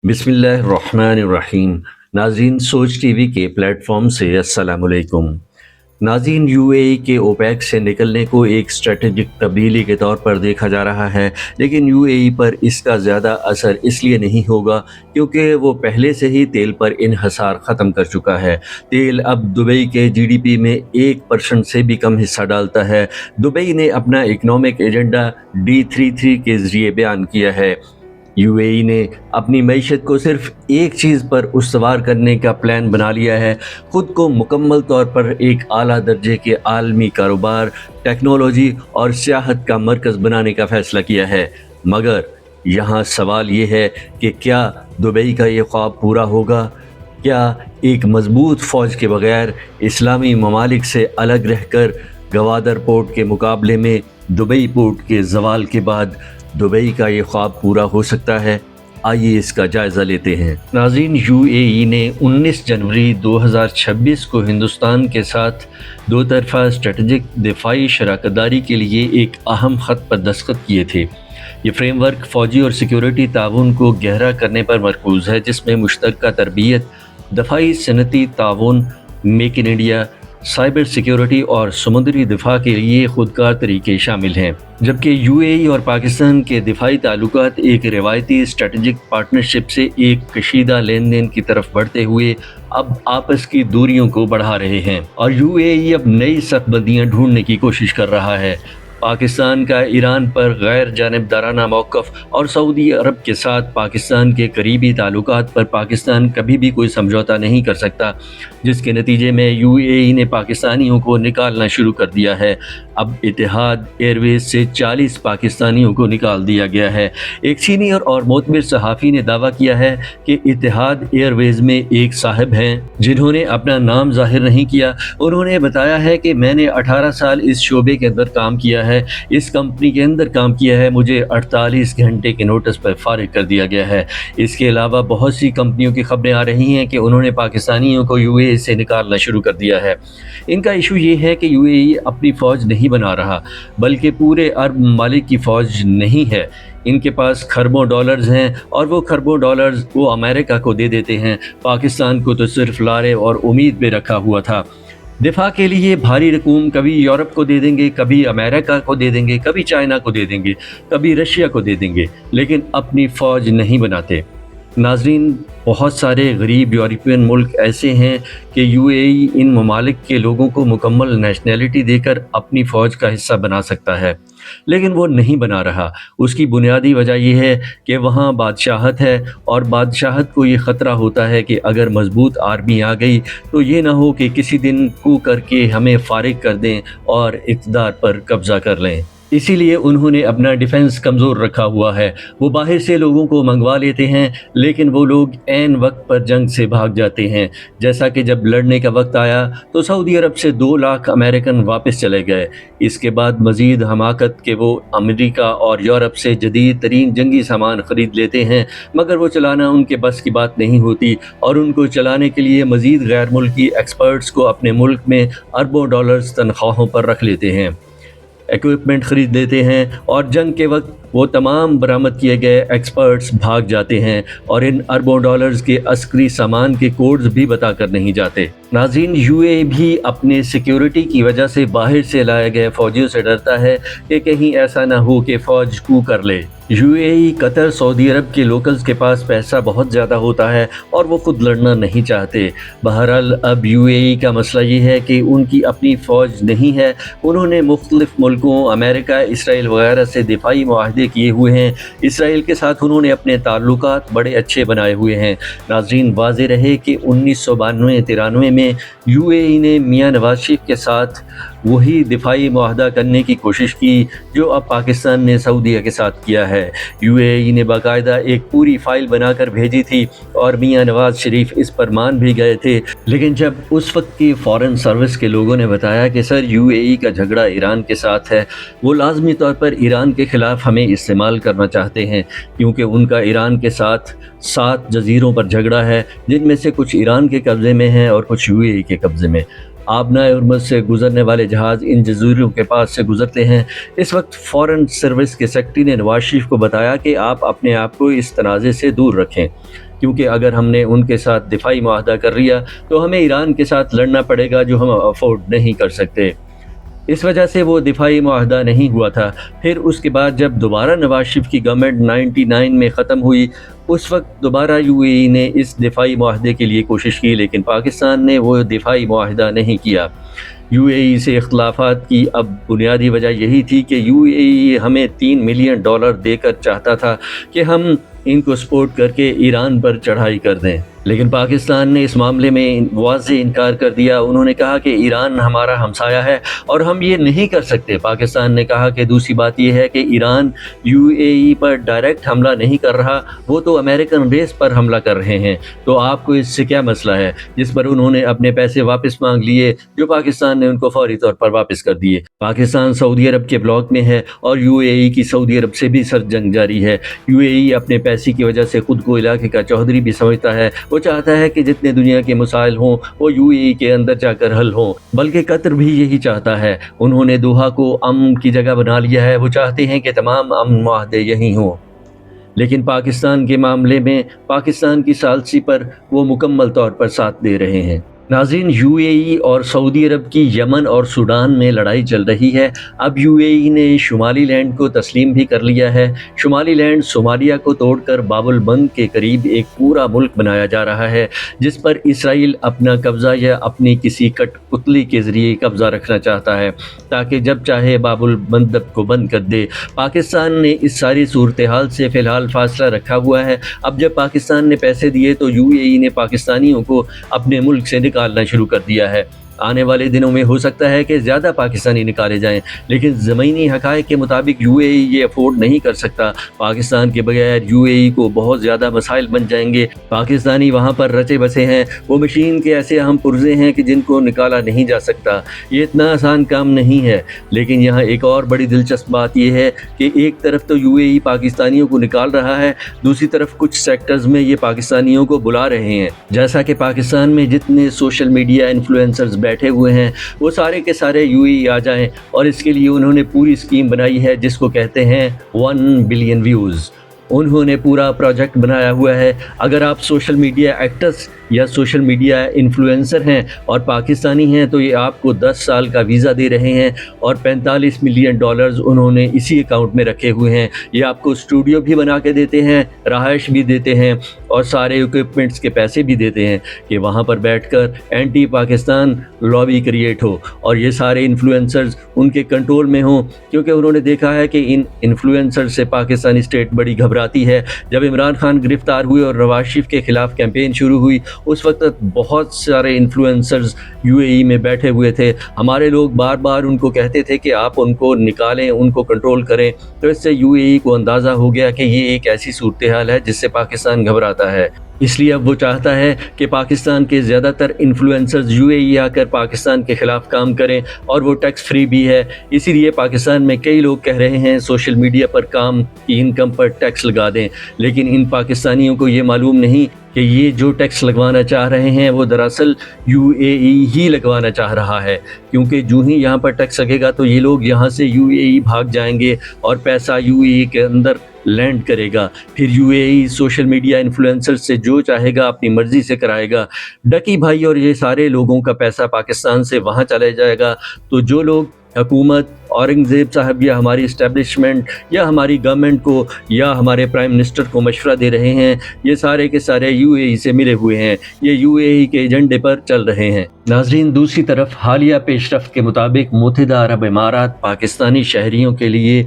बिस्मिल्लाहिर्रहमानिर्रहीम। नाज़रीन, सोच टीवी के प्लेटफॉर्म से अस्सलाम वालेकुम। नाज़रीन, यूएई के ओपेक से निकलने को एक स्ट्रेटेजिक तब्दीली के तौर पर देखा जा रहा है, लेकिन यूएई पर इसका ज़्यादा असर इसलिए नहीं होगा क्योंकि वो पहले से ही तेल पर इन्हसार ख़त्म कर चुका है। तेल अब दुबई के जीडीपी में 1% से भी कम हिस्सा डालता है। दुबई ने अपना इकनॉमिक एजेंडा D33 के ज़रिए बयान किया है। यूएई ने अपनी मईशत को सिर्फ एक चीज़ पर उस्तवार करने का प्लान बना लिया है, ख़ुद को मुकम्मल तौर पर एक आला दर्जे के आलमी कारोबार, टेक्नोलॉजी और सियाहत का मरकज़ बनाने का फ़ैसला किया है। मगर यहाँ सवाल ये है कि क्या दुबई का ये ख्वाब पूरा होगा? क्या एक मजबूत फ़ौज के बग़ैर इस्लामी ममालिक से अलग रहकर गवादर पोर्ट के मुकाबले में दुबई पोर्ट के ज़वाल के बाद दुबई का ये ख्वाब पूरा हो सकता है? आइए इसका जायज़ा लेते हैं। नाज़रीन, यूएई ने 19 जनवरी 2026 को हिंदुस्तान के साथ दो तरफ़ा स्ट्रेटजिक दिफाई शराकतदारी के लिए एक अहम ख़त पर दस्तखत किए थे। ये फ्रेमवर्क फ़ौजी और सिक्योरिटी ताउन को गहरा करने पर मरकूज़ है, जिसमें मुश्तरका तरबियत, दफाई सनती ताउन, make in India, cyber security और समुद्री दिफा के लिए खुदकार तरीके शामिल हैं। जबकि यूएई और पाकिस्तान के दिफाई ताल्लुकात एक रिवायती स्ट्रेटजिक पार्टनरशिप से एक कशीदा लेन देन की तरफ बढ़ते हुए अब आपस की दूरियों को बढ़ा रहे हैं और यूएई अब नई सख्तबंदियाँ ढूंढने की कोशिश कर रहा है। पाकिस्तान का ईरान पर गैर जानिबदाराना मौक़िफ़ और सऊदी अरब के साथ पाकिस्तान के करीबी ताल्लुकात पर पाकिस्तान कभी भी कोई समझौता नहीं कर सकता, जिसके नतीजे में यूएई ने पाकिस्तानियों को निकालना शुरू कर दिया है। अब इतिहाद एयरवेज़ से 40 पाकिस्तानियों को निकाल दिया गया है। एक सीनियर और मोतबर सहाफ़ी ने दावा किया है कि इतिहाद एयरवेज़ में एक साहब हैं जिन्होंने अपना नाम ज़ाहिर नहीं किया। उन्होंने बताया है कि मैंने 18 साल इस शोबे के अंदर काम किया है, इस कंपनी के अंदर काम किया है, मुझे 48 घंटे के नोटिस पर फारिग कर दिया गया है। इसके अलावा बहुत सी कंपनियों की खबरें आ रही हैं कि उन्होंने पाकिस्तानियों को यूएई से निकालना शुरू कर दिया है। इनका इशू ये है कि यूएई अपनी फ़ौज नहीं बना रहा, बल्कि पूरे अरब ममालिक की फ़ौज नहीं है। इनके पास खरबों डॉलर्स हैं और वो खरबों डॉलर्स वो अमेरिका को दे देते हैं। पाकिस्तान को तो सिर्फ लारे और उम्मीद पे रखा हुआ था। दिफा के लिए भारी रकूम कभी यूरोप को दे देंगे, कभी अमेरिका को दे देंगे, कभी चाइना को दे देंगे, कभी रशिया को दे देंगे, लेकिन अपनी फ़ौज नहीं बनाते। नाज़रीन, बहुत सारे गरीब यूरोपियन मुल्क ऐसे हैं कि यूएई इन ममालिक के लोगों को मुकम्मल नेशनैलिटी देकर अपनी फ़ौज का हिस्सा बना सकता है, लेकिन वो नहीं बना रहा। उसकी बुनियादी वजह यह है कि वहाँ बादशाहत है और बादशाहत को ये ख़तरा होता है कि अगर मजबूत आर्मी आ गई तो ये ना हो कि किसी दिन कू करके हमें फारिग कर दें और इक़्तिदार पर कब्ज़ा कर लें। इसीलिए उन्होंने अपना डिफेंस कमज़ोर रखा हुआ है। वो बाहर से लोगों को मंगवा लेते हैं, लेकिन वो लोग ऐन वक्त पर जंग से भाग जाते हैं। जैसा कि जब लड़ने का वक्त आया तो सऊदी अरब से 2 लाख अमेरिकन वापस चले गए। इसके बाद मज़ीद हमाकत के वो अमेरिका और यूरोप से जदीद तरीन जंगी सामान ख़रीद लेते हैं, मगर वो चलाना उनके बस की बात नहीं होती और उनको चलाने के लिए मज़ीद गैर मुल्की एक्सपर्ट्स को अपने मुल्क में अरबों डॉलर्स तनख्वाहों पर रख लेते हैं, इक्विपमेंट ख़रीद लेते हैं और जंग के वक्त वो तमाम बरामद किए गए एक्सपर्ट्स भाग जाते हैं और इन अरबों डॉलर्स के अस्करी सामान के कोड्स भी बता कर नहीं जाते। नाज़रीन, यूएई भी अपने सिक्योरिटी की वजह से बाहर से लाए गए फ़ौजियों से डरता है कि कहीं ऐसा ना हो कि फ़ौज कू कर ले। यूएई, कतर, सऊदी अरब के लोकल्स के पास पैसा बहुत ज़्यादा होता है और वो खुद लड़ना नहीं चाहते। बहरहाल अब यूएई का मसला ये है कि उनकी अपनी फ़ौज नहीं है। उन्होंने मुख्तलिफ़ मुल्कों अमेरिका, इसराइल वगैरह से दिफाई मुआहदे किए हुए हैं। इसराइल के साथ उन्होंने अपने ताल्लुकात बड़े अच्छे बनाए हुए हैं। नाज़रीन, वाज़ेह रहे कि 1992-93 में यूएई ने मियां नवाज शरीफ के साथ वही दिफाई मुआहदा करने की कोशिश की जो अब पाकिस्तान ने सऊदीया के साथ किया है। यूएई ने बाकायदा एक पूरी फ़ाइल बनाकर भेजी थी और मियां नवाज शरीफ इस पर मान भी गए थे, लेकिन जब उस वक्त की फ़ॉरेन सर्विस के लोगों ने बताया कि सर यूएई का झगड़ा ईरान के साथ है, वो लाजमी तौर पर ईरान के ख़िलाफ़ हमें इस्तेमाल करना चाहते हैं, क्योंकि उनका ईरान के साथ 7 जजीरों पर झगड़ा है, जिनमें से कुछ ईरान के कब्ज़े में हैं और कुछ यूएई के कब्ज़े में। आबनाए उर्मज़ से गुजरने वाले जहाज़ इन जज़ीरों के पास से गुजरते हैं। इस वक्त फ़ॉरेन सर्विस के सेक्रेटरी ने नवाज शरीफ को बताया कि आप अपने आप को इस तनाज़े से दूर रखें। کیونکہ اگر ہم نے ان کے ساتھ دفاعی معاہدہ کر لیا تو ہمیں ایران کے ساتھ لڑنا پڑے گا جو ہم افورڈ نہیں کر سکتے۔ اس وجہ سے وہ دفاعی معاہدہ نہیں ہوا تھا۔ پھر اس کے بعد جب دوبارہ نواز شریف کی گورنمنٹ 99 میں ختم ہوئی، اس وقت دوبارہ UAE نے اس دفاعی معاہدے کے لیے کوشش کی، لیکن پاکستان نے وہ دفاعی معاہدہ نہیں کیا۔ UAE سے اختلافات کی اب بنیادی وجہ یہی تھی کہ UAE ہمیں $3 ملین دے کر چاہتا تھا کہ ہم ان کو سپورٹ کر کے ایران پر چڑھائی کر دیں، لیکن پاکستان نے اس معاملے میں واضح انکار کر دیا۔ انہوں نے کہا کہ ایران ہمارا ہمسایہ ہے اور ہم یہ نہیں کر سکتے۔ پاکستان نے کہا کہ دوسری بات یہ ہے کہ ایران UAE پر ڈائریکٹ حملہ نہیں کر رہا، وہ تو امریکن بیس پر حملہ کر رہے ہیں، تو آپ کو اس سے کیا مسئلہ ہے؟ جس پر انہوں نے اپنے پیسے واپس مانگ لیے، جو پاکستان نے ان کو فوری طور پر واپس کر دیے۔ پاکستان سعودی عرب کے بلاک میں ہے اور UAE کی سعودی عرب سے بھی سر جنگ جاری ہے۔ UAE اپنے پیسے کی وجہ سے خود کو علاقے کا چودھری بھی سمجھتا ہے۔ وہ چاہتا ہے کہ جتنے دنیا کے مسائل ہوں وہ UAE کے اندر جا کر حل ہوں، بلکہ قطر بھی یہی چاہتا ہے۔ انہوں نے دوحہ کو امن کی جگہ بنا لیا ہے، وہ چاہتے ہیں کہ تمام امن معاہدے یہیں ہوں، لیکن پاکستان کے معاملے میں پاکستان کی ثالثی پر وہ مکمل طور پر ساتھ دے رہے ہیں۔ ناظرین، UAE اور سعودی عرب کی یمن اور سوڈان میں لڑائی چل رہی ہے۔ اب UAE نے شمالی لینڈ کو تسلیم بھی کر لیا ہے۔ شمالی لینڈ صومالیہ کو توڑ کر باب البند کے قریب ایک پورا ملک بنایا جا رہا ہے، جس پر اسرائیل اپنا قبضہ یا اپنی کسی کٹ پتلی کے ذریعے قبضہ رکھنا چاہتا ہے تاکہ جب چاہے باب البند کو بند کر دے۔ پاکستان نے اس ساری صورتحال سے فی الحال فاصلہ رکھا ہوا ہے۔ اب جب پاکستان نے پیسے دیے تو UAE نے پاکستانیوں کو اپنے ملک سے نکالنا شروع کر دیا ہے۔ آنے والے دنوں میں ہو سکتا ہے کہ زیادہ پاکستانی نکالے جائیں، لیکن زمینی حقائق کے مطابق UAE یہ افورڈ نہیں کر سکتا۔ پاکستان کے بغیر UAE کو بہت زیادہ مسائل بن جائیں گے۔ پاکستانی وہاں پر رچے بسے ہیں، وہ مشین کے ایسے اہم پرزے ہیں کہ جن کو نکالا نہیں جا سکتا۔ یہ اتنا آسان کام نہیں ہے۔ لیکن یہاں ایک اور بڑی دلچسپ بات یہ ہے کہ ایک طرف تو UAE پاکستانیوں کو نکال رہا ہے، دوسری طرف کچھ سیکٹرز میں یہ پاکستانیوں کو بلا رہے ہیں۔ جیسا کہ پاکستان میں جتنے سوشل میڈیا انفلوئنسرز بیٹھے ہوئے ہیں وہ سارے کے سارے UAE آ جائیں، اور اس کے لیے انہوں نے پوری اسکیم بنائی ہے جس کو کہتے ہیں 1 بلین ویوز۔ انہوں نے پورا پروجیکٹ بنایا ہوا ہے۔ اگر آپ سوشل میڈیا ایکٹرز یا سوشل میڈیا انفلوئنسر ہیں اور پاکستانی ہیں تو یہ آپ کو 10 سال کا ویزا دے رہے ہیں، اور $45 ملین انہوں نے اسی اکاؤنٹ میں رکھے ہوئے ہیں۔ یہ آپ کو اسٹوڈیو بھی بنا کے دیتے ہیں، رہائش بھی دیتے ہیں، اور سارے اکوپمنٹس کے پیسے بھی دیتے ہیں کہ وہاں پر بیٹھ کر اینٹی پاکستان لابی کریٹ ہو، اور یہ سارے انفلوئنسرز ان کے کنٹرول میں ہوں، کیونکہ انہوں نے دیکھا ہے کہ ان انفلوئنسرز سے پاکستانی اسٹیٹ بڑی گھبراتی ہے۔ جب عمران خان گرفتار ہوئے اور نواز شریف کے خلاف کیمپین شروع ہوئی، اس وقت بہت سارے انفلوئنسرز UAE میں بیٹھے ہوئے تھے۔ ہمارے لوگ بار بار ان کو کہتے تھے کہ آپ ان کو نکالیں، ان کو کنٹرول کریں، تو اس سے UAE کو اندازہ ہو گیا کہ یہ ایک ایسی صورتحال ہے جس سے پاکستان گھبراتا ہے۔ اس لیے اب وہ چاہتا ہے کہ پاکستان کے زیادہ تر انفلوئنسرز UAE آ کر پاکستان کے خلاف کام کریں، اور وہ ٹیکس فری بھی ہے۔ اسی لیے پاکستان میں کئی لوگ کہہ رہے ہیں سوشل میڈیا پر کام کی انکم پر ٹیکس لگا دیں، لیکن ان پاکستانیوں کو یہ معلوم نہیں کہ یہ جو ٹیکس لگوانا چاہ رہے ہیں وہ دراصل UAE ہی لگوانا چاہ رہا ہے، کیونکہ جو ہی یہاں پر ٹیکس لگے گا تو یہ لوگ یہاں سے UAE بھاگ جائیں گے اور پیسہ UAE کے اندر لینڈ کرے گا۔ پھر UAE سوشل میڈیا انفلوئنسر سے جو چاہے گا اپنی مرضی سے کرائے گا۔ ڈکی بھائی اور یہ سارے لوگوں کا پیسہ پاکستان سے وہاں چلے جائے گا، تو جو لوگ حکومت، اورنگزیب صاحب یا ہماری اسٹیبلشمنٹ یا ہماری گورنمنٹ کو یا ہمارے پرائم منسٹر کو مشورہ دے رہے ہیں، یہ سارے کے سارے UAE سے ملے ہوئے ہیں، یہ UAE کے ایجنڈے پر چل رہے ہیں۔ ناظرین، دوسری طرف حالیہ پیش رفت کے مطابق متحدہ عرب امارات پاکستانی شہریوں کے لیے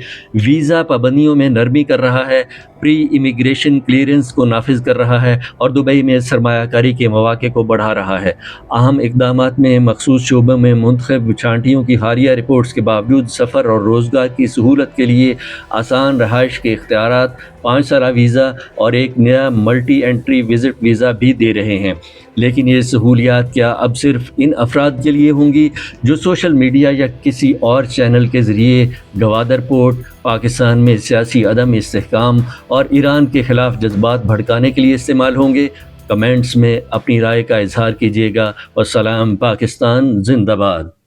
ویزا پابندیوں میں نرمی کر رہا ہے، پری امیگریشن کلیئرنس کو نافذ کر رہا ہے، اور دبئی میں سرمایہ کاری کے مواقع کو بڑھا رہا ہے۔ اہم اقدامات میں مخصوص شعبوں میں منتخب چھانٹیوں کی حالیہ رپورٹس کے باوجود سفر اور روزگار کی سہولت کے لیے آسان رہائش کے اختیارات، 5 سالہ ویزا اور ایک نیا ملٹی انٹری وزٹ ویزا بھی دے رہے ہیں۔ لیکن یہ سہولیات کیا اب صرف ان افراد کے لیے ہوں گی جو سوشل میڈیا یا کسی اور چینل کے ذریعے گوادر پورٹ، پاکستان میں سیاسی عدم استحکام اور ایران کے خلاف جذبات بھڑکانے کے لیے استعمال ہوں گے؟ کمنٹس میں اپنی رائے کا اظہار کیجیے گا۔ والسلام، پاکستان زندہ باد۔